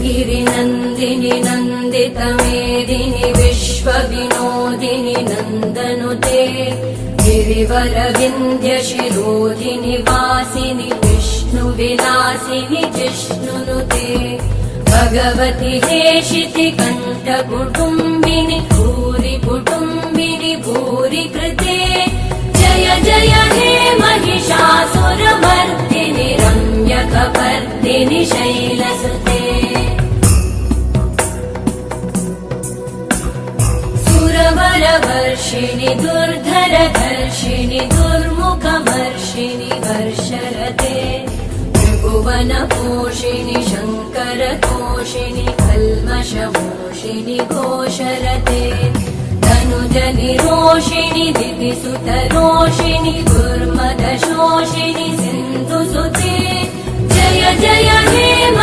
गिरिनन्दिनि नन्दितमेदिनि विश्वविनोदिनि नन्दनुते गिरिवरविन्ध्यशिरोधिनि वासिनि विष्णुविलासिनि जिष्णुनुते भगवति हेशिति कण्ठकुटुम्बिनि भूरि कुटुम्बिनि भूरि कृते जय जय हे महिषासुरमर्दिनि रम्यकपर्दिनि शैलसुते सुरवरवर्षिणि दुर्धरधर्षिणि दुर्मुखमर्षिणि वर्षरते त्रिभुवनपोषिणि शङ्करतोषिणि कल्मषमोषिणि घोषरते धनुजनिरोषिणि दिविसुतरोषिणि दुर्मदशोषिणि सिन्धुसुते जय जय हे